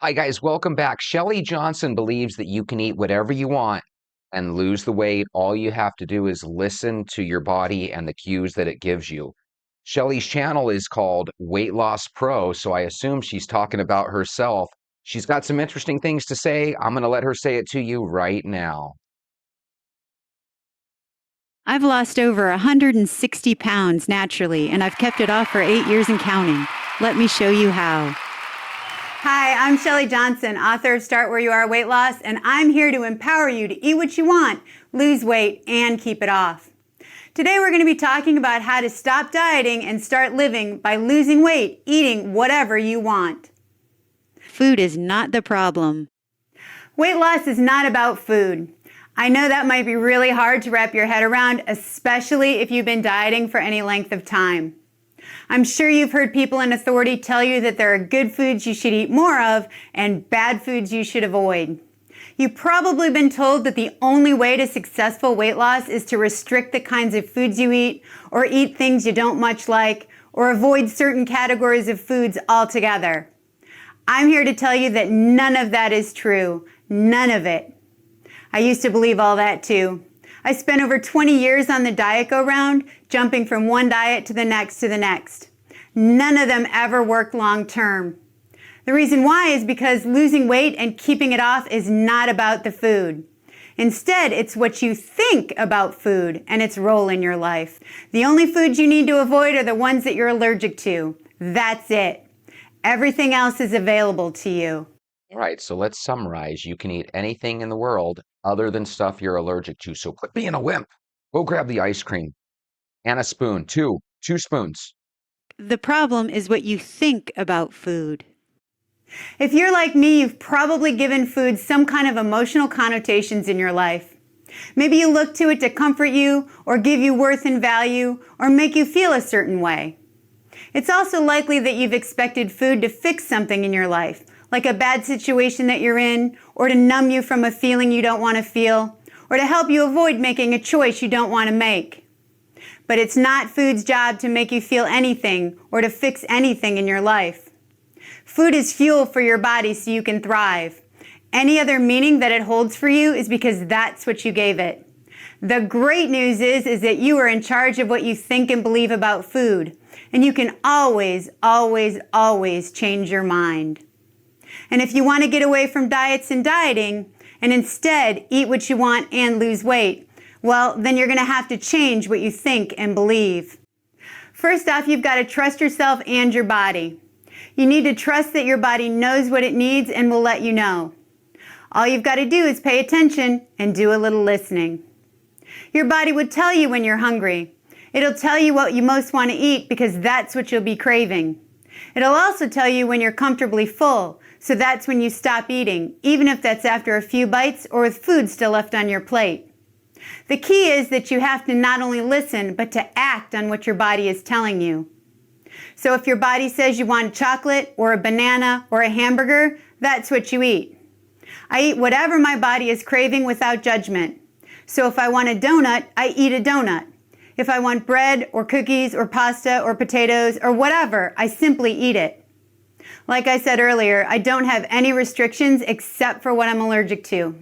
Hi, guys. Welcome back. Shelly Johnson believes that you can eat whatever you want and lose the weight. All you have to do is listen to your body and the cues that it gives you. Shelly's channel is called Weight Loss Pro, so I assume she's talking about herself. She's got some interesting things to say. I'm going to let her say it to you right now. I've lost over 160 pounds naturally, and I've kept it off for 8 years and counting. Let me show you how. Hi, I'm Shelli Johnson, author of Start Where You Are Weight Loss, and I'm here to empower you to eat what you want, lose weight, and keep it off. Today we're going to be talking about how to stop dieting and start living by losing weight, eating whatever you want. Food is not the problem. Weight loss is not about food. I know that might be really hard to wrap your head around, especially if you've been dieting for any length of time. I'm sure you've heard people in authority tell you that there are good foods you should eat more of and bad foods you should avoid. You've probably been told that the only way to successful weight loss is to restrict the kinds of foods you eat, or eat things you don't much like, or avoid certain categories of foods altogether. I'm here to tell you that none of that is true. None of it. I used to believe all that too. I spent over 20 years on the diet go-round, jumping from one diet to the next to the next. None of them ever worked long term. The reason why is because losing weight and keeping it off is not about the food. Instead, it's what you think about food and its role in your life. The only foods you need to avoid are the ones that you're allergic to. That's it. Everything else is available to you. All right, so let's summarize. You can eat anything in the world other than stuff you're allergic to. So quit being a wimp. Go grab the ice cream and a spoon, two spoons. The problem is what you think about food. If you're like me, you've probably given food some kind of emotional connotations in your life. Maybe you look to it to comfort you, or give you worth and value, or make you feel a certain way. It's also likely that you've expected food to fix something in your life, like a bad situation that you're in, or to numb you from a feeling you don't want to feel, or to help you avoid making a choice you don't want to make. But it's not food's job to make you feel anything or to fix anything in your life. Food is fuel for your body so you can thrive. Any other meaning that it holds for you is because that's what you gave it. The great news is that you are in charge of what you think and believe about food, and you can always, always, always change your mind. And if you want to get away from diets and dieting, and instead eat what you want and lose weight, well, then you're going to have to change what you think and believe. First off, you've got to trust yourself and your body. You need to trust that your body knows what it needs and will let you know. All you've got to do is pay attention and do a little listening. Your body would tell you when you're hungry. It'll tell you what you most want to eat because that's what you'll be craving. It'll also tell you when you're comfortably full, so that's when you stop eating, even if that's after a few bites or with food still left on your plate. The key is that you have to not only listen, but to act on what your body is telling you. So if your body says you want chocolate or a banana or a hamburger, that's what you eat. I eat whatever my body is craving without judgment. So if I want a donut, I eat a donut. If I want bread or cookies or pasta or potatoes or whatever, I simply eat it. Like I said earlier, I don't have any restrictions except for what I'm allergic to.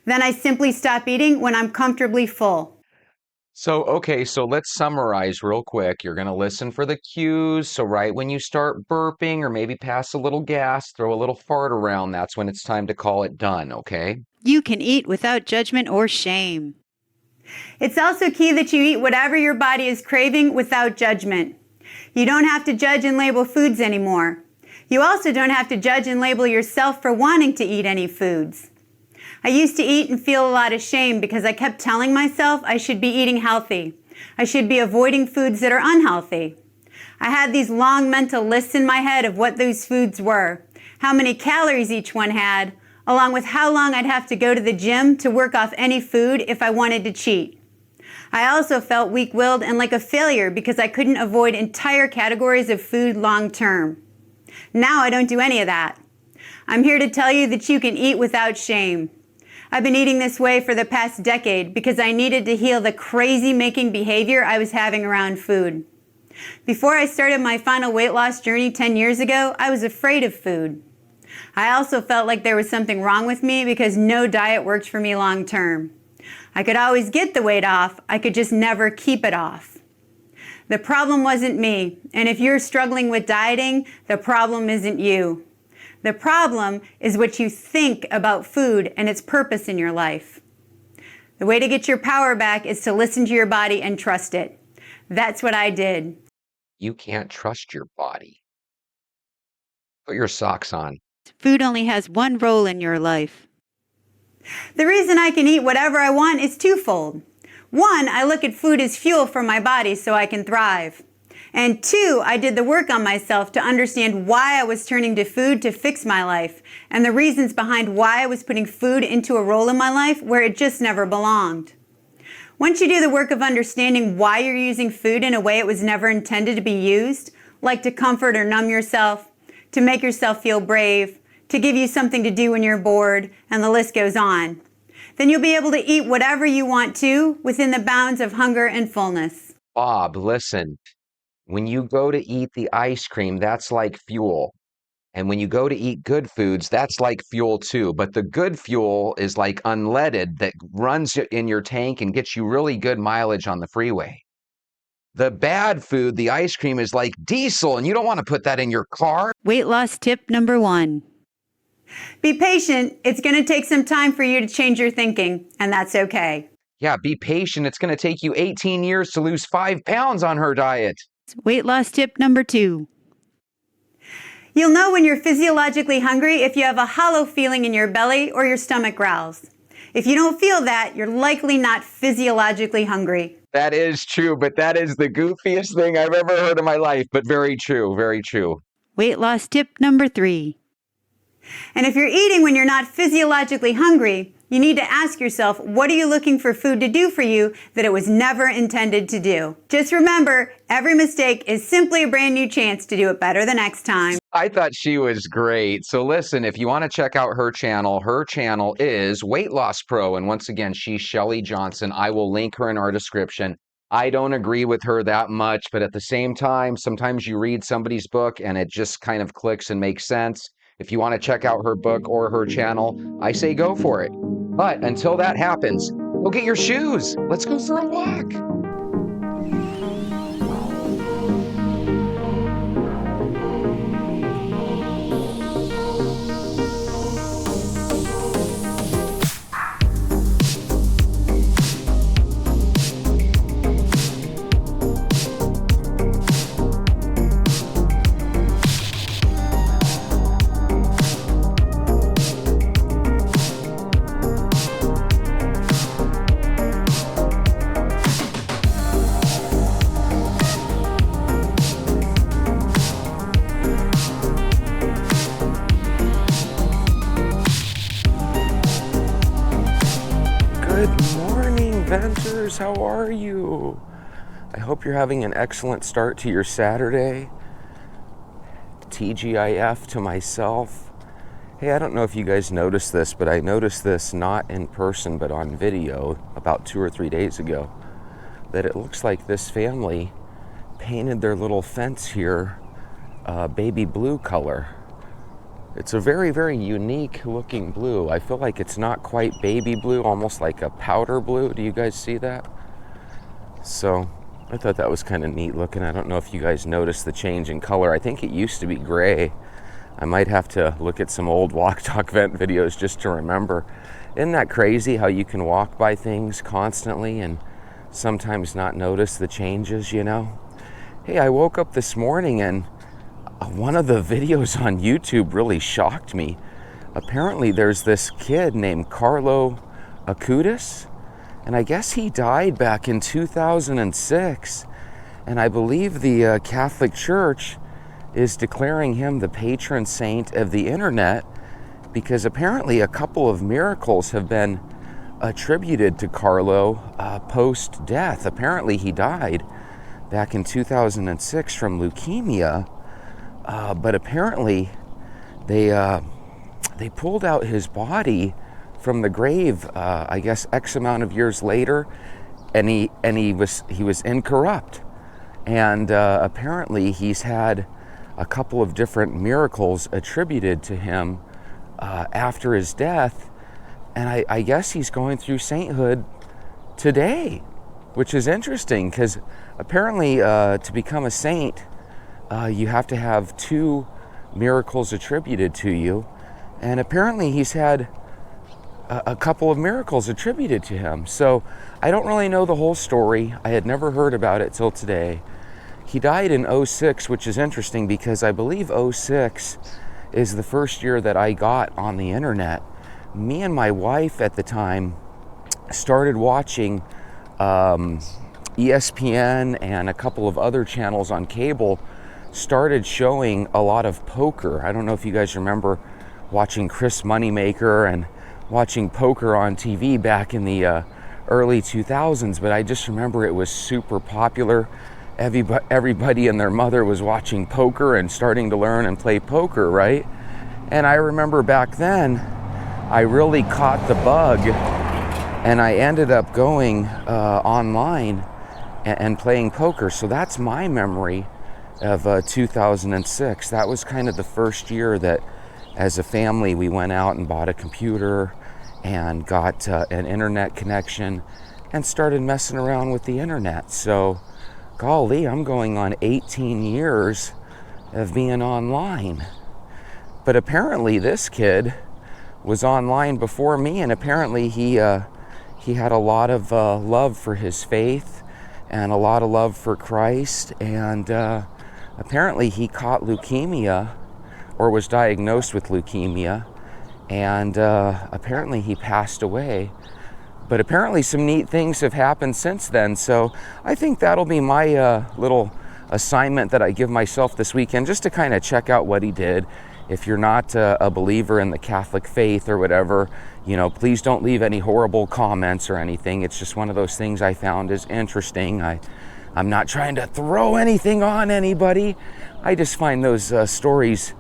Then I simply stop eating when I'm comfortably full. So let's summarize real quick. You're going to listen for the cues. So right when you start burping or maybe pass a little gas, throw a little fart around, that's when it's time to call it done, okay? You can eat without judgment or shame. It's also key that you eat whatever your body is craving without judgment. You don't have to judge and label foods anymore. You also don't have to judge and label yourself for wanting to eat any foods. I used to eat and feel a lot of shame because I kept telling myself I should be eating healthy. I should be avoiding foods that are unhealthy. I had these long mental lists in my head of what those foods were, how many calories each one had, along with how long I'd have to go to the gym to work off any food if I wanted to cheat. I also felt weak-willed and like a failure because I couldn't avoid entire categories of food long term. Now I don't do any of that. I'm here to tell you that you can eat without shame. I've been eating this way for the past decade because I needed to heal the crazy-making behavior I was having around food. Before I started my final weight loss journey 10 years ago, I was afraid of food. I also felt like there was something wrong with me because no diet worked for me long term. I could always get the weight off, I could just never keep it off. The problem wasn't me, and if you're struggling with dieting, the problem isn't you. The problem is what you think about food and its purpose in your life. The way to get your power back is to listen to your body and trust it. That's what I did. You can't trust your body. Put your socks on. Food only has one role in your life. The reason I can eat whatever I want is twofold. One, I look at food as fuel for my body so I can thrive. And two, I did the work on myself to understand why I was turning to food to fix my life and the reasons behind why I was putting food into a role in my life where it just never belonged. Once you do the work of understanding why you're using food in a way it was never intended to be used, like to comfort or numb yourself, to make yourself feel brave, to give you something to do when you're bored, and the list goes on, then you'll be able to eat whatever you want to within the bounds of hunger and fullness. Bob, listen. When you go to eat the ice cream, that's like fuel. And when you go to eat good foods, that's like fuel too. But the good fuel is like unleaded that runs in your tank and gets you really good mileage on the freeway. The bad food, the ice cream, is like diesel, and you don't want to put that in your car. Weight loss tip number 1. Be patient. It's going to take some time for you to change your thinking, and that's okay. Yeah, be patient. It's going to take you 18 years to lose 5 pounds on her diet. Weight loss tip number 2. You'll know when you're physiologically hungry if you have a hollow feeling in your belly or your stomach growls. If you don't feel that, you're likely not physiologically hungry. That is true, but that is the goofiest thing I've ever heard in my life, but very true, very true. Weight loss tip number 3. And if you're eating when you're not physiologically hungry, you need to ask yourself, what are you looking for food to do for you that it was never intended to do? Just remember, every mistake is simply a brand new chance to do it better the next time. I thought she was great. So listen, if you want to check out her channel is Weight Loss Pro. And once again, she's Shelli Johnson. I will link her in our description. I don't agree with her that much, but at the same time, sometimes you read somebody's book and it just kind of clicks and makes sense. If you want to check out her book or her channel, I say go for it. But until that happens, go get your shoes. Let's go for a walk. Good morning, Venters. How are you? I hope you're having an excellent start to your Saturday. TGIF to myself. Hey, I don't know if you guys noticed this, but I noticed this not in person, but on video about 2 or 3 days ago, that it looks like this family painted their little fence here baby blue color. It's a very, very unique looking blue. I feel like it's not quite baby blue, almost like a powder blue. Do you guys see that? So I thought that was kind of neat looking. I don't know if you guys noticed the change in color. I think it used to be gray. I might have to look at some old Walk Talk Vent videos just to remember. Isn't that crazy how you can walk by things constantly and sometimes not notice the changes, you know? Hey, I woke up this morning and one of the videos on YouTube really shocked me. Apparently there's this kid named Carlo Acutis, and I guess he died back in 2006. And I believe the Catholic Church is declaring him the patron saint of the internet because apparently a couple of miracles have been attributed to Carlo post-death. Apparently he died back in 2006 from leukemia. But apparently they pulled out his body from the grave, I guess X amount of years later, and he was incorrupt. And apparently he's had a couple of different miracles attributed to him after his death. And I guess he's going through sainthood today, which is interesting because apparently to become a saint, you have to have 2 miracles attributed to you. And apparently he's had a couple of miracles attributed to him. So I don't really know the whole story. I had never heard about it till today. He died in 06, which is interesting because I believe 06 is the first year that I got on the internet. Me and my wife at the time started watching ESPN and a couple of other channels on cable started showing a lot of poker. I don't know if you guys remember watching Chris Moneymaker and watching poker on TV back in the early 2000s, but I just remember it was super popular. Everybody and their mother was watching poker and starting to learn and play poker, right? And I remember back then, I really caught the bug, and I ended up going online and playing poker. So that's my memory of 2006. That was kind of the first year that as a family we went out and bought a computer and got an internet connection and started messing around with the internet. So golly, I'm going on 18 years of being online. But apparently this kid was online before me, and apparently he had a lot of love for his faith and a lot of love for Christ, and apparently he caught leukemia or was diagnosed with leukemia, and apparently he passed away. But apparently some neat things have happened since then, so I think that'll be my little assignment that I give myself this weekend, just to kind of check out what he did. If you're not a believer in the Catholic faith or whatever, you know, please don't leave any horrible comments or anything. It's just one of those things I found is interesting. I'm not trying to throw anything on anybody. I just find those stories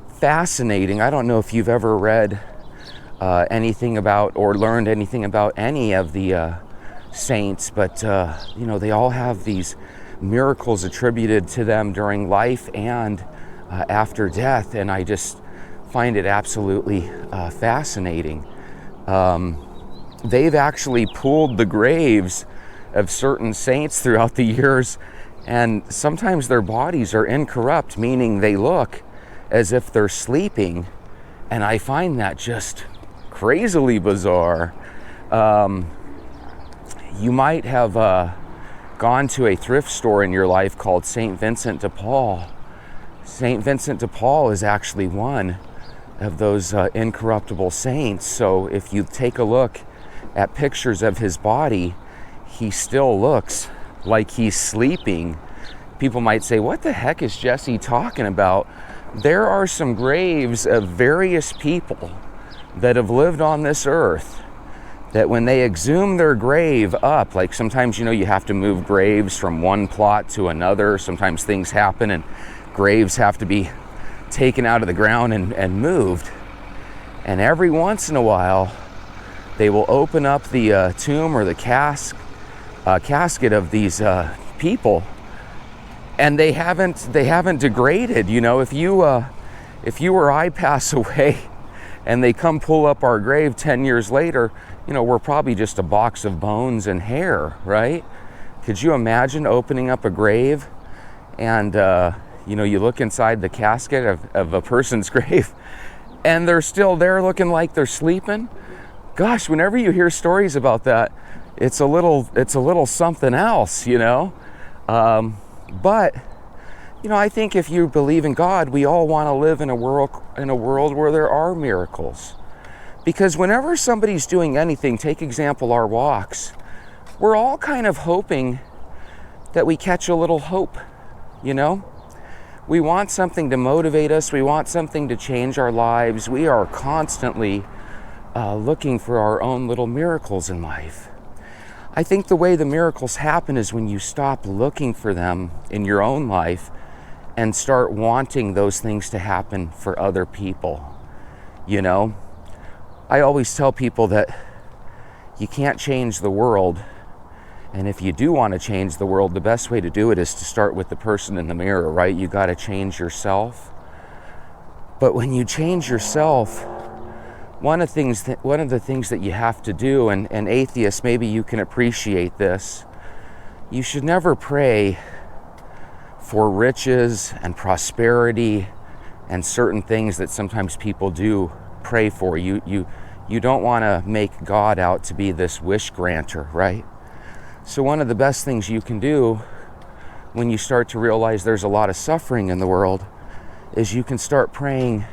fascinating. I don't know if you've ever read anything about or learned anything about any of the saints, but you know, they all have these miracles attributed to them during life and after death, and I just find it absolutely fascinating. They've actually pulled the graves of certain saints throughout the years, and sometimes their bodies are incorrupt, meaning they look as if they're sleeping, and I find that just crazily bizarre. You might have gone to a thrift store in your life called St. Vincent de Paul. St. Vincent de Paul is actually one of those incorruptible saints. So if you take a look at pictures of his body, he still looks like he's sleeping. People might say, what the heck is Jesse talking about? There are some graves of various people that have lived on this earth that when they exhume their grave up, like sometimes, you know, you have to move graves from one plot to another. Sometimes things happen and graves have to be taken out of the ground and moved. And every once in a while, they will open up the tomb or the casket of these people, and they haven't degraded. You know, if you or I pass away and they come pull up our grave 10 years later, you know, we're probably just a box of bones and hair, right? Could you imagine opening up a grave and you know, you look inside the casket of a person's grave and they're still there looking like they're sleeping? Gosh, whenever you hear stories about that, it's a little something else, you know? But, you know, I think if you believe in God, we all want to live in a world where there are miracles. Because whenever somebody's doing anything, take example our walks, we're all kind of hoping that we catch a little hope, you know? We want something to motivate us. We want something to change our lives. We are constantly looking for our own little miracles in life. I think the way the miracles happen is when you stop looking for them in your own life and start wanting those things to happen for other people. You know, I always tell people that you can't change the world And if you do want to change the world, the best way to do it is to start with the person in the mirror, right? You got to change yourself. But when you change yourself, one of the things that you have to do, and atheists, maybe you can appreciate this, you should never pray for riches and prosperity and certain things that sometimes people do pray for. You don't want to make God out to be this wish granter, right? So one of the best things you can do when you start to realize there's a lot of suffering in the world is you can start praying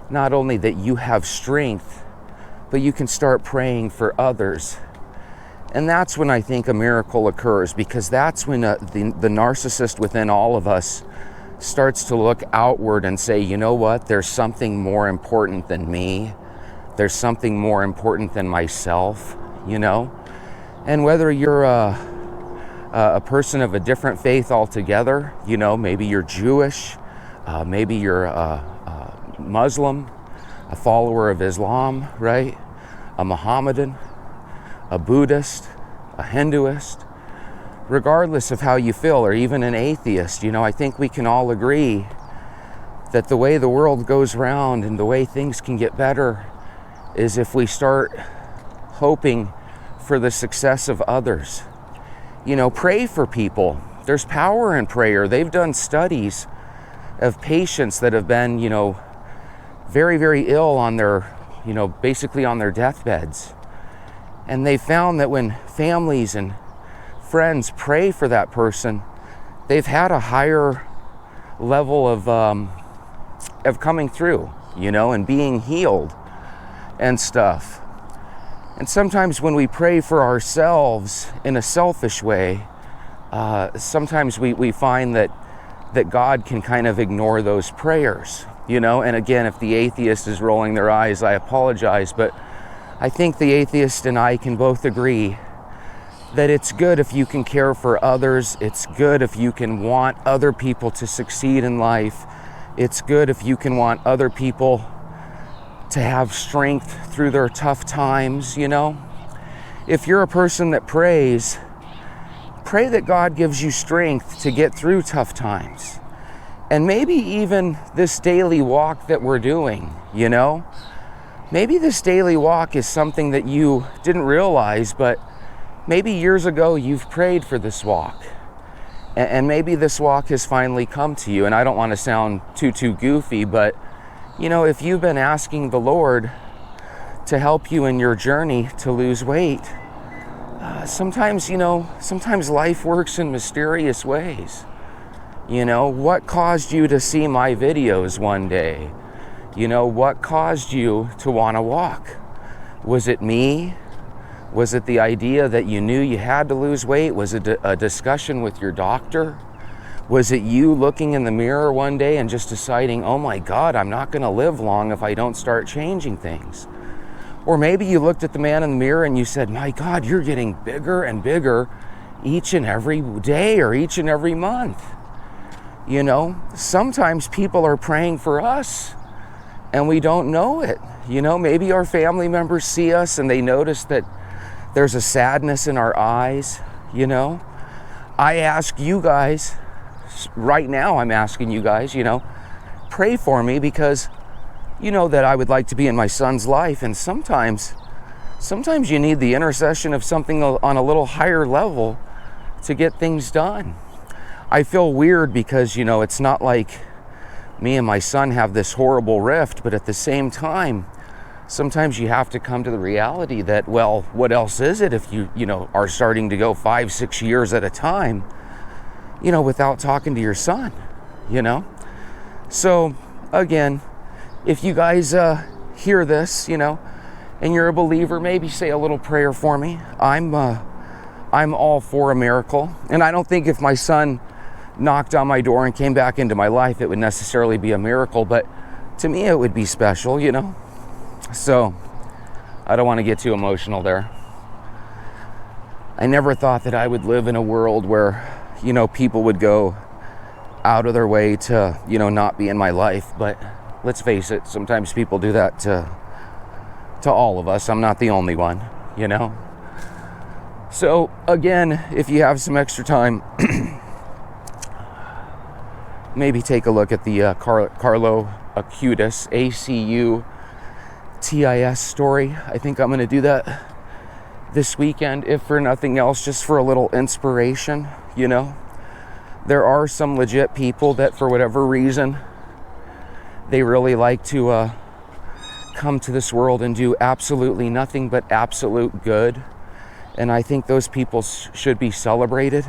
not only that you have strength, but you can start praying for others. And that's when I think a miracle occurs, because that's when the narcissist within all of us starts to look outward and say, you know what, there's something more important than me. There's something more important than myself, you know? And whether you're a person of a different faith altogether, you know, maybe you're Jewish, maybe you're a Muslim, a follower of Islam, right? A Mohammedan, a Buddhist, a Hinduist, regardless of how you feel, or even an atheist, you know, I think we can all agree that the way the world goes round and the way things can get better is if we start hoping for the success of others. You know, pray for people. There's power in prayer. They've done studies of patients that have been, you know, very, very ill on their, you know, basically on their deathbeds. And they found that when families and friends pray for that person, they've had a higher level of coming through, you know, and being healed and stuff. And sometimes when we pray for ourselves in a selfish way, sometimes we find that God can kind of ignore those prayers, you know. And again, if the atheist is rolling their eyes, I apologize, but I think the atheist and I can both agree that it's good if you can care for others. It's good if you can want other people to succeed in life. It's good if you can want other people to have strength through their tough times, you know. If you're a person that prays, pray that God gives you strength to get through tough times. And maybe even this daily walk that we're doing, you know, maybe this daily walk is something that you didn't realize, but maybe years ago you've prayed for this walk. And maybe this walk has finally come to you. And I don't want to sound too goofy, but you know, if you've been asking the Lord to help you in your journey to lose weight, sometimes life works in mysterious ways. You know, what caused you to see my videos one day? You know, what caused you to want to walk? Was it me? Was it the idea that you knew you had to lose weight? Was it a discussion with your doctor? Was it you looking in the mirror one day and just deciding, oh my God, I'm not going to live long if I don't start changing things? Or maybe you looked at the man in the mirror and you said, my God, you're getting bigger and bigger each and every day or each and every month. You know, sometimes people are praying for us and we don't know it. You know, maybe our family members see us and they notice that there's a sadness in our eyes, you know. I ask you guys, right now I'm asking you guys, you know, pray for me, because you know that I would like to be in my son's life, and sometimes you need the intercession of something on a little higher level to get things done. I feel weird because, you know, it's not like me and my son have this horrible rift, but at the same time, sometimes you have to come to the reality that, well, what else is it if you know, are starting to go 5-6 years at a time, you know, without talking to your son, you know? So again, if you guys hear this, you know, and you're a believer, maybe say a little prayer for me. I'm all for a miracle. And I don't think if my son knocked on my door and came back into my life, it would necessarily be a miracle, but to me it would be special, you know? So I don't want to get too emotional there. I never thought that I would live in a world where, you know, people would go out of their way to, you know, not be in my life. But let's face it, sometimes people do that to all of us. I'm not the only one, you know. So again, if you have some extra time, maybe take a look at the Carlo Acutis, Acutis story. I think I'm going to do that this weekend, if for nothing else, just for a little inspiration. You know, there are some legit people that for whatever reason, they really like to come to this world and do absolutely nothing but absolute good. And I think those people should be celebrated.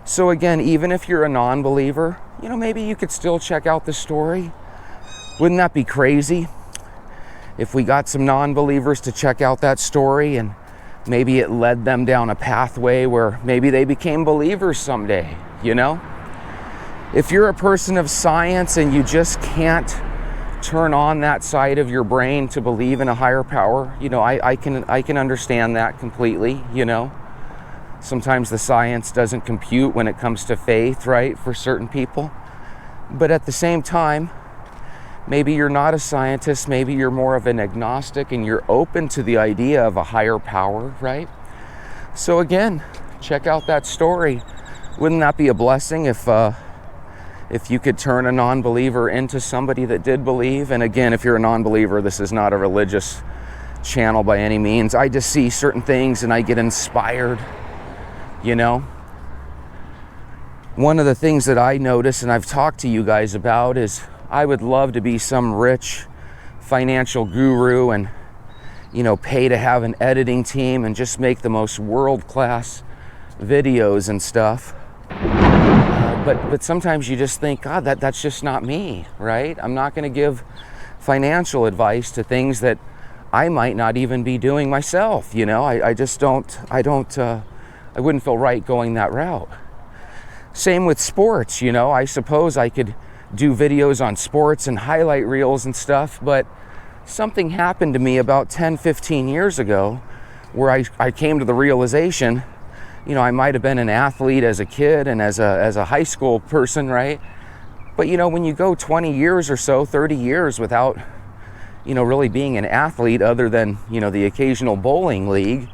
So again, even if you're a non-believer, you know, maybe you could still check out the story. Wouldn't that be crazy if we got some non-believers to check out that story, and maybe it led them down a pathway where maybe they became believers someday, you know? If you're a person of science and you just can't turn on that side of your brain to believe in a higher power, you know, I can understand that completely, you know. Sometimes the science doesn't compute when it comes to faith, right, for certain people. But at the same time, maybe you're not a scientist, maybe you're more of an agnostic and you're open to the idea of a higher power, right? So again, check out that story. Wouldn't that be a blessing if you could turn a non-believer into somebody that did believe? And again, if you're a non-believer, this is not a religious channel by any means. I just see certain things and I get inspired, you know? One of the things that I notice, and I've talked to you guys about, is I would love to be some rich financial guru and, you know, pay to have an editing team and just make the most world-class videos and stuff. But sometimes you just think, God, that's just not me, right? I'm not going to give financial advice to things that I might not even be doing myself, you know? I wouldn't feel right going that route. Same with sports, you know? I suppose I could do videos on sports and highlight reels and stuff, but something happened to me about 10, 15 years ago where I came to the realization, you know, I might have been an athlete as a kid and as a high school person, right? But, you know, when you go 20 years or so, 30 years without, you know, really being an athlete other than, you know, the occasional bowling league,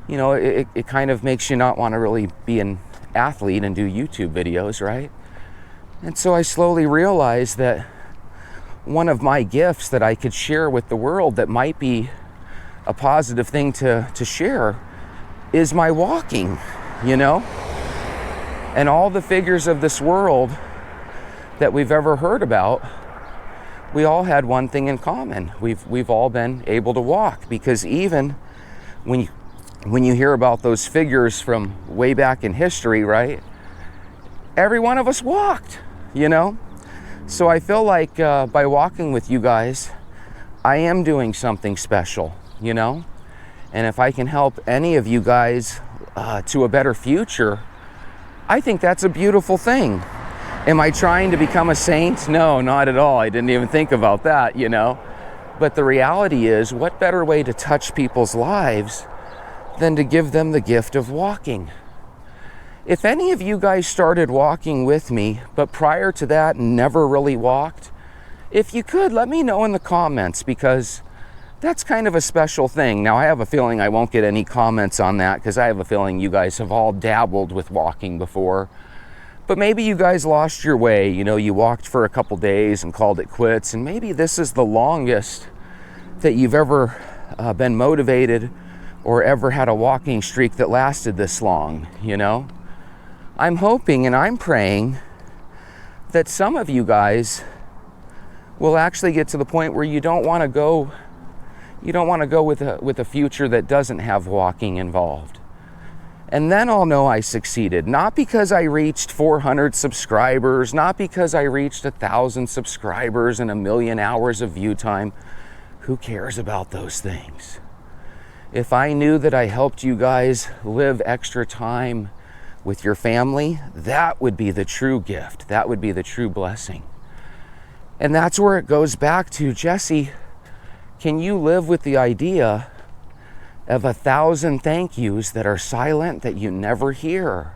you know, it kind of makes you not want to really be an athlete and do YouTube videos, right? And so I slowly realized that one of my gifts that I could share with the world that might be a positive thing to share is my walking, you know? And all the figures of this world that we've ever heard about, we all had one thing in common. We've all been able to walk, because even when you hear about those figures from way back in history, right? Every one of us walked, you know? So I feel like by walking with you guys, I am doing something special, you know? And if I can help any of you guys to a better future, I think that's a beautiful thing. Am I trying to become a saint? No, not at all. I didn't even think about that, you know? But the reality is, what better way to touch people's lives than to give them the gift of walking? If any of you guys started walking with me, but prior to that never really walked, if you could, let me know in the comments, because that's kind of a special thing. Now, I have a feeling I won't get any comments on that, because I have a feeling you guys have all dabbled with walking before. But maybe you guys lost your way. You know, you walked for a couple days and called it quits, and maybe this is the longest that you've ever been motivated or ever had a walking streak that lasted this long, you know? I'm hoping and I'm praying that some of you guys will actually get to the point where you don't want to go with a future that doesn't have walking involved. And then I'll know I succeeded, not because I reached 400 subscribers, not because I reached 1,000 subscribers and 1 million hours of view time. Who cares about those things? If I knew that I helped you guys live extra time with your family, that would be the true gift. That would be the true blessing. And that's where it goes back to, Jesse, can you live with the idea of 1,000 thank yous that are silent, that you never hear?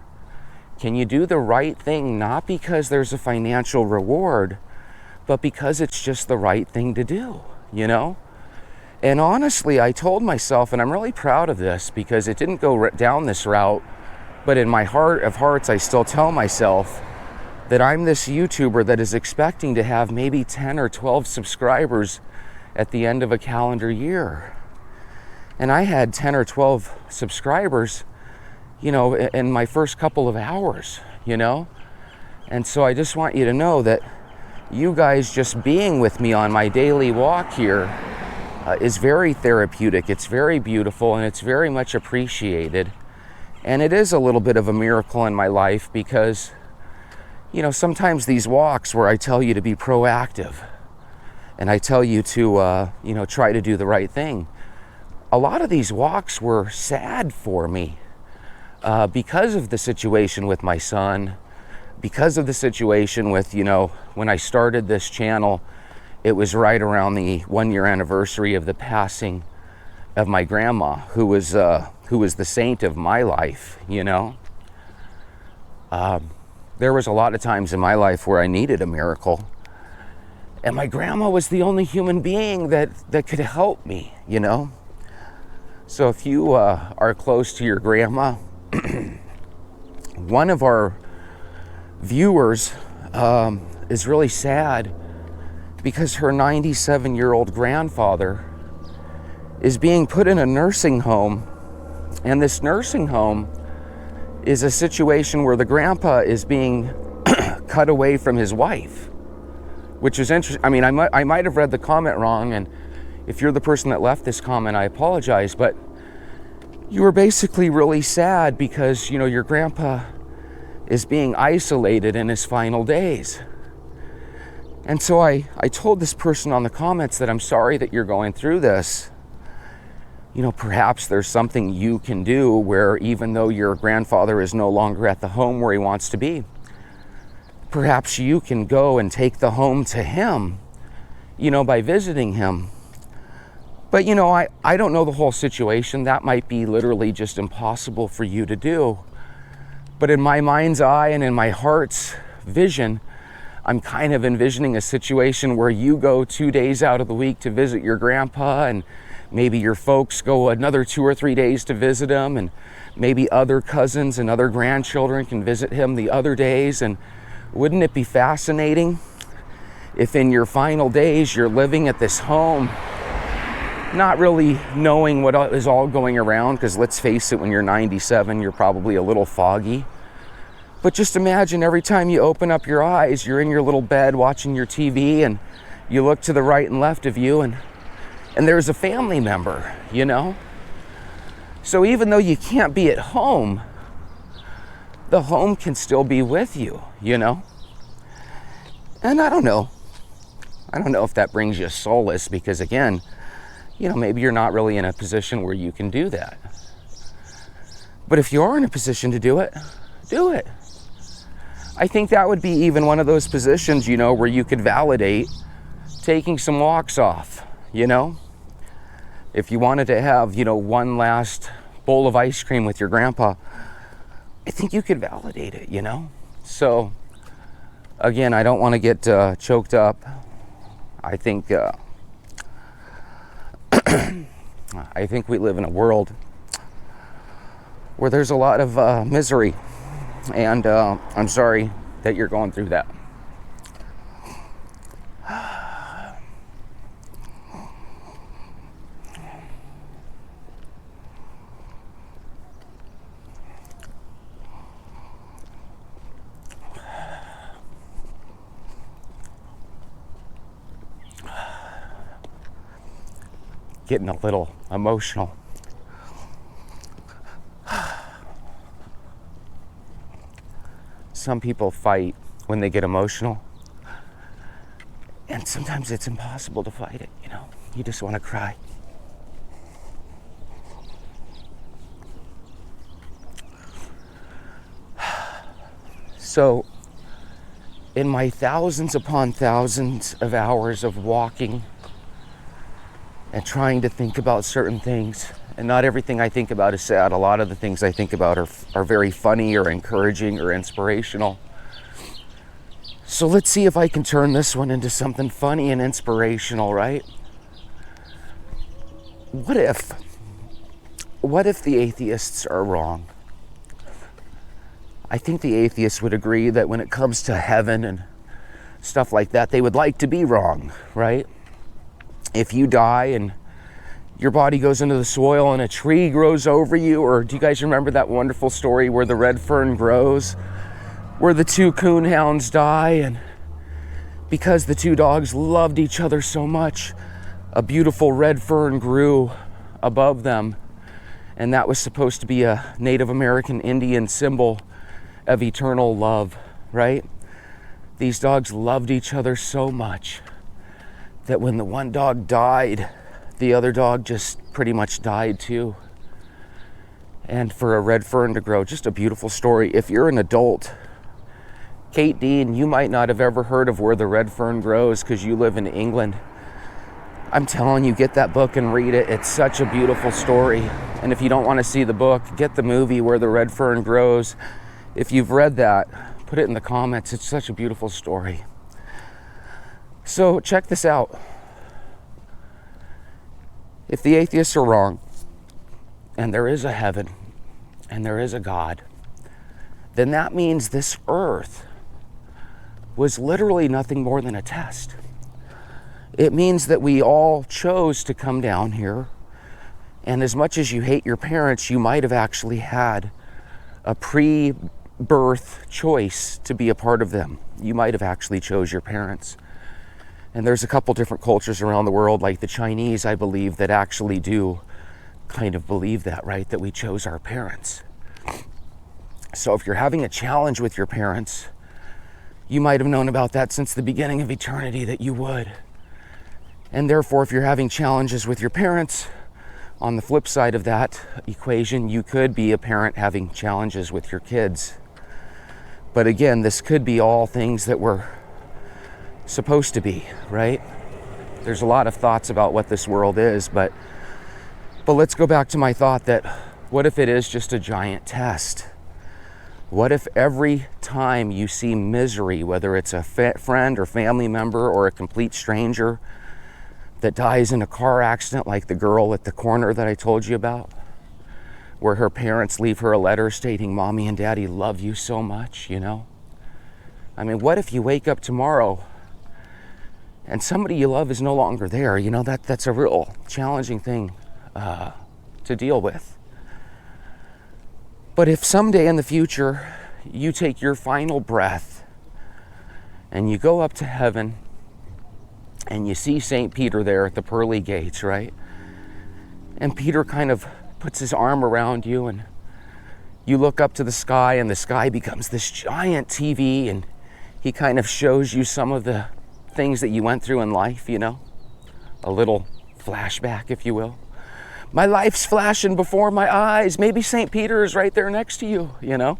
Can you do the right thing, not because there's a financial reward, but because it's just the right thing to do, you know? And honestly, I told myself, and I'm really proud of this because it didn't go down this route, but in my heart of hearts, I still tell myself that I'm this YouTuber that is expecting to have maybe 10 or 12 subscribers at the end of a calendar year. And I had 10 or 12 subscribers, you know, in my first couple of hours, you know? And so I just want you to know that you guys just being with me on my daily walk here is very therapeutic. It's very beautiful, and it's very much appreciated. And it is a little bit of a miracle in my life because, you know, sometimes these walks where I tell you to be proactive and I tell you to, you know, try to do the right thing. A lot of these walks were sad for me because of the situation with my son, because of the situation with, you know, when I started this channel, it was right around the 1-year anniversary of the passing of my grandma, who was the saint of my life, you know. There was a lot of times in my life where I needed a miracle, and my grandma was the only human being that could help me, you know. So if you are close to your grandma, one of our viewers is really sad because her 97-year-old grandfather is being put in a nursing home, and this nursing home is a situation where the grandpa is being cut away from his wife, which is interesting. I mean, I might have read the comment wrong, and if you're the person that left this comment, I apologize, but you were basically really sad because, you know, your grandpa is being isolated in his final days. And so I told this person on the comments that I'm sorry that you're going through this. You know, perhaps there's something you can do where even though your grandfather is no longer at the home where he wants to be, perhaps you can go and take the home to him, you know, by visiting him. But, you know, I don't know the whole situation. That might be literally just impossible for you to do. But in my mind's eye and in my heart's vision, I'm kind of envisioning a situation where you go 2 days out of the week to visit your grandpa, and maybe your folks go another 2 or 3 days to visit him, and maybe other cousins and other grandchildren can visit him the other days. And wouldn't it be fascinating if in your final days you're living at this home, not really knowing what is all going around, because let's face it, when you're 97, you're probably a little foggy. But just imagine every time you open up your eyes, you're in your little bed watching your TV, and you look to the right and left of you, and there's a family member, you know? So even though you can't be at home, the home can still be with you, you know? And I don't know if that brings you solace, because again, you know, maybe you're not really in a position where you can do that. But if you are in a position to do it, do it. I think that would be even one of those positions, you know, where you could validate taking some walks off, you know? If you wanted to have, you know, one last bowl of ice cream with your grandpa, I think you could validate it, you know? So, again, I don't want to get choked up. I think I think we live in a world where there's a lot of misery, and I'm sorry that you're going through that. Getting a little emotional. Some people fight when they get emotional, and sometimes it's impossible to fight it, you know? You just want to cry. So, in my thousands upon thousands of hours of walking and trying to think about certain things, and not everything I think about is sad. A lot of the things I think about are very funny or encouraging or inspirational. So let's see if I can turn this one into something funny and inspirational, right? what if the atheists are wrong? I think the atheists would agree that when it comes to heaven and stuff like that, they would like to be wrong, right? If you die and your body goes into the soil and a tree grows over you, or do you guys remember that wonderful story where the red fern grows, where the two coonhounds die, and because the two dogs loved each other so much, a beautiful red fern grew above them, and that was supposed to be a Native American Indian symbol of eternal love, right? These dogs loved each other so much that when the one dog died, the other dog just pretty much died too. And for a red fern to grow, just a beautiful story. If you're an adult, Kate Dean, you might not have ever heard of where the red fern grows because you live in England. I'm telling you, get that book and read it. It's such a beautiful story. And if you don't want to see the book, get the movie Where the Red Fern Grows. If you've read that, put it in the comments. It's such a beautiful story. So check this out. If the atheists are wrong, and there is a heaven, and there is a God, then that means this earth was literally nothing more than a test. It means that we all chose to come down here, and as much as you hate your parents, you might have actually had a pre-birth choice to be a part of them. You might have actually chose your parents. And there's a couple different cultures around the world, like the Chinese, I believe, that actually do kind of believe that, right? That we chose our parents. So if you're having a challenge with your parents, you might have known about that since the beginning of eternity that you would. And therefore, if you're having challenges with your parents, on the flip side of that equation, you could be a parent having challenges with your kids. But again, this could be all things that were supposed to be, right? There's a lot of thoughts about what this world is, but let's go back to my thought that what if it is just a giant test? What if every time you see misery, whether it's a friend or family member or a complete stranger that dies in a car accident, like the girl at the corner that I told you about, where her parents leave her a letter stating, "Mommy and Daddy love you so much," you know? I mean, what if you wake up tomorrow and somebody you love is no longer there? You know, that's a real challenging thing to deal with. But if someday in the future you take your final breath and you go up to heaven and you see St. Peter there at the pearly gates, right? And Peter kind of puts his arm around you and you look up to the sky and the sky becomes this giant TV and he kind of shows you some of the things that you went through in life, you know? A little flashback, if you will. My life's flashing before my eyes. Maybe St. Peter is right there next to you, you know?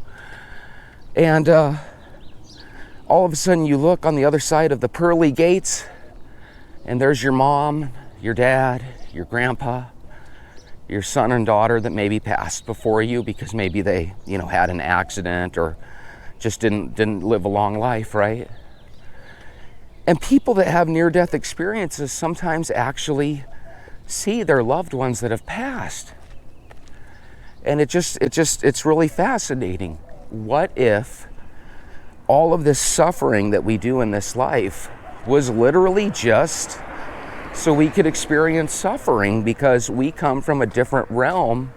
And all of a sudden you look on the other side of the pearly gates and there's your mom, your dad, your grandpa, your son and daughter that maybe passed before you because maybe they, you know, had an accident or just didn't live a long life, right? And people that have near-death experiences sometimes actually see their loved ones that have passed. And it's really fascinating. What if all of this suffering that we do in this life was literally just so we could experience suffering because we come from a different realm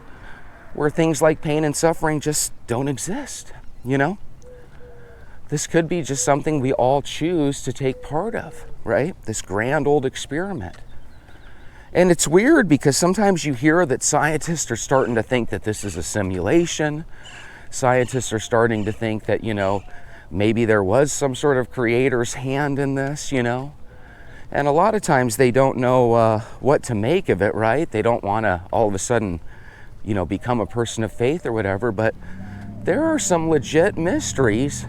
where things like pain and suffering just don't exist, you know? This could be just something we all choose to take part of, right? This grand old experiment. And it's weird because sometimes you hear that scientists are starting to think that this is a simulation. Scientists are starting to think that, you know, maybe there was some sort of creator's hand in this, you know? And a lot of times they don't know what to make of it, right? They don't want to all of a sudden, you know, become a person of faith or whatever, but there are some legit mysteries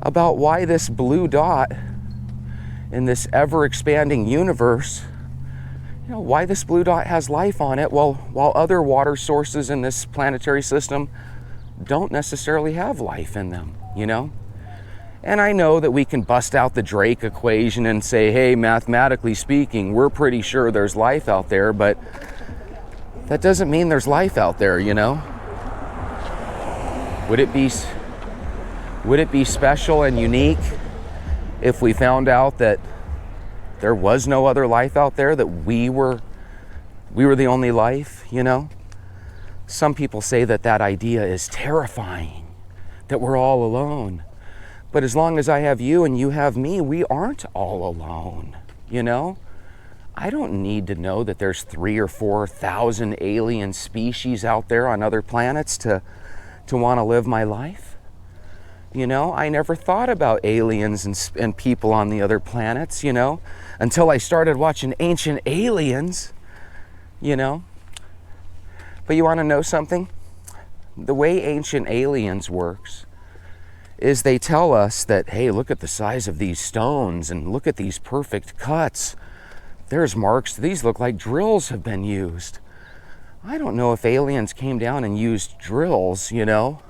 about why this blue dot in this ever-expanding universe, you know, why this blue dot has life on it while other water sources in this planetary system don't necessarily have life in them, you know? And I know that we can bust out the Drake equation and say, hey, mathematically speaking, we're pretty sure there's life out there, but that doesn't mean there's life out there, you know? Would it be special and unique if we found out that there was no other life out there, that we were the only life, you know? Some people say that that idea is terrifying, that we're all alone. But as long as I have you and you have me, we aren't all alone, you know? I don't need to know that there's 3,000 or 4,000 alien species out there on other planets to want to live my life. You know, I never thought about aliens and people on the other planets, you know, until I started watching Ancient Aliens, you know. But you want to know something? The way Ancient Aliens works is they tell us that, hey, look at the size of these stones and look at these perfect cuts. There's marks. These look like drills have been used. I don't know if aliens came down and used drills, you know.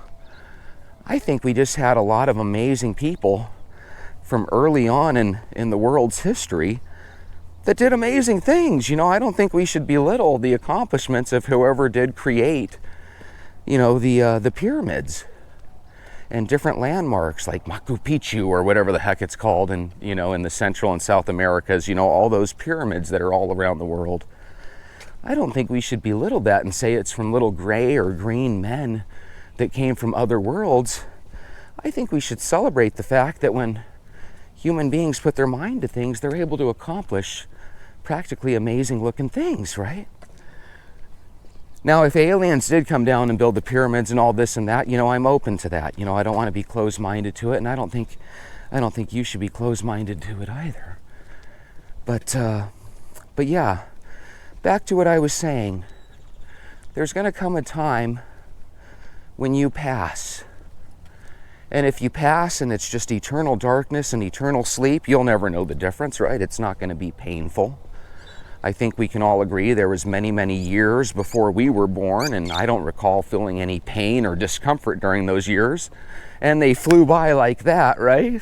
I think we just had a lot of amazing people from early on in the world's history that did amazing things. You know, I don't think we should belittle the accomplishments of whoever did create, you know, the pyramids and different landmarks like Machu Picchu or whatever the heck it's called, and you know, in the Central and South Americas, you know, all those pyramids that are all around the world. I don't think we should belittle that and say it's from little gray or green men that came from other worlds. I think we should celebrate the fact that when human beings put their mind to things, they're able to accomplish practically amazing looking things, right? Now, if aliens did come down and build the pyramids and all this and that, you know, I'm open to that. You know, I don't want to be closed-minded to it, and I don't think you should be closed-minded to it either. But yeah, back to what I was saying. There's going to come a time when you pass. And if you pass and it's just eternal darkness and eternal sleep, you'll never know the difference, right? It's not going to be painful. I think we can all agree there was many, many years before we were born, and I don't recall feeling any pain or discomfort during those years. And they flew by like that, right?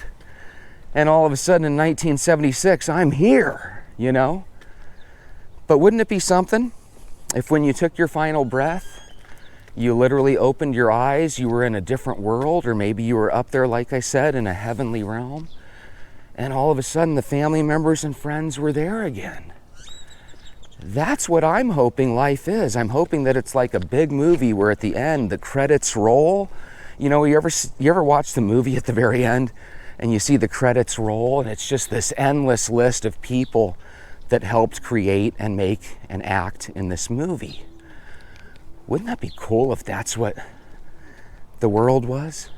And all of a sudden in 1976, I'm here, you know? But wouldn't it be something if when you took your final breath, you literally opened your eyes, you were in a different world, or maybe you were up there, like I said, in a heavenly realm, and all of a sudden the family members and friends were there again? That's what I'm hoping life is. I'm hoping that it's like a big movie where at the end the credits roll. You know, you ever watch the movie at the very end and you see the credits roll and it's just this endless list of people that helped create and make and act in this movie? Wouldn't that be cool if that's what the world was?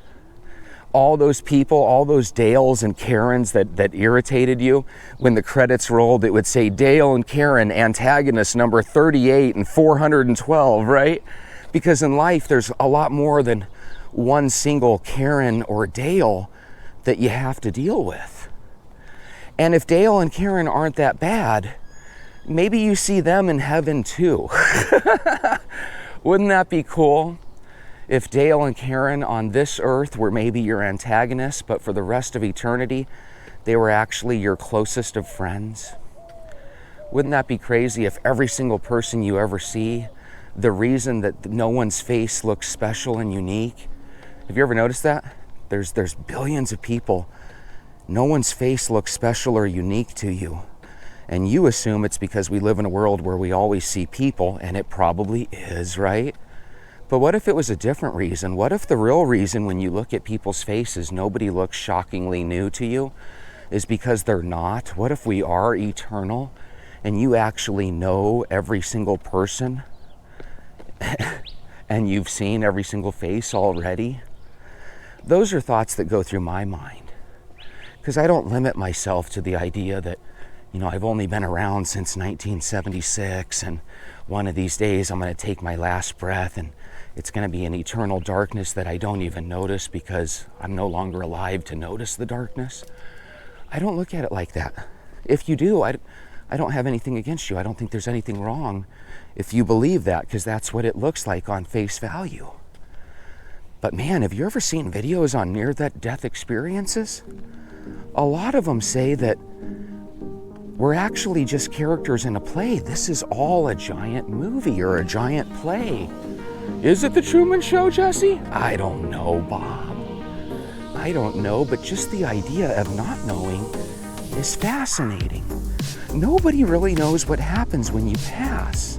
All those people, all those Dales and Karens that irritated you, when the credits rolled, it would say Dale and Karen, antagonist number 38 and 412, right? Because in life, there's a lot more than one single Karen or Dale that you have to deal with. And if Dale and Karen aren't that bad, maybe you see them in heaven too. Wouldn't that be cool? If Dale and Karen on this earth were maybe your antagonists, but for the rest of eternity, they were actually your closest of friends. Wouldn't that be crazy if every single person you ever see, the reason that no one's face looks special and unique? Have you ever noticed that? There's billions of people. No one's face looks special or unique to you. And you assume it's because we live in a world where we always see people, and it probably is, right? But what if it was a different reason? What if the real reason when you look at people's faces, nobody looks shockingly new to you, is because they're not? What if we are eternal and you actually know every single person and you've seen every single face already? Those are thoughts that go through my mind, because I don't limit myself to the idea that, you know, I've only been around since 1976 and one of these days I'm going to take my last breath and it's going to be an eternal darkness that I don't even notice because I'm no longer alive to notice the darkness. I don't look at it like that. If you do, I don't have anything against you. I don't think there's anything wrong if you believe that, because that's what it looks like on face value. But man, have you ever seen videos on near-death experiences? A lot of them say that We're actually just characters in a play. This is all a giant movie or a giant play. Is it the Truman Show, Jesse? I don't know, Bob. I don't know, but just the idea of not knowing is fascinating. Nobody really knows what happens when you pass.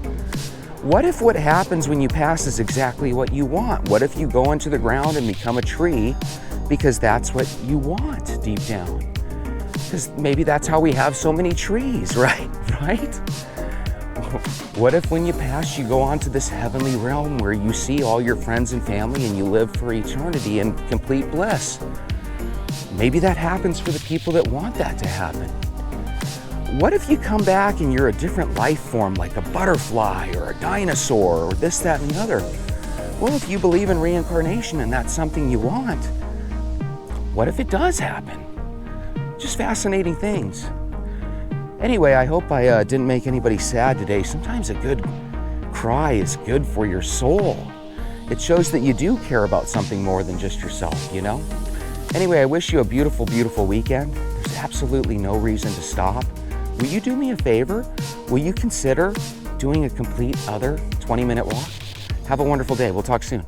What if what happens when you pass is exactly what you want? What if you go into the ground and become a tree because that's what you want deep down? Because maybe that's how we have so many trees, right? Right? What if when you pass, you go on to this heavenly realm where you see all your friends and family and you live for eternity in complete bliss? Maybe that happens for the people that want that to happen. What if you come back and you're a different life form, like a butterfly or a dinosaur or this, that, and the other? Well, if you believe in reincarnation and that's something you want, what if it does happen? Just fascinating things. Anyway, I hope I didn't make anybody sad today. Sometimes a good cry is good for your soul. It shows that you do care about something more than just yourself, you know? Anyway, I wish you a beautiful, beautiful weekend. There's absolutely no reason to stop. Will you do me a favor? Will you consider doing a complete other 20-minute walk? Have a wonderful day. We'll talk soon.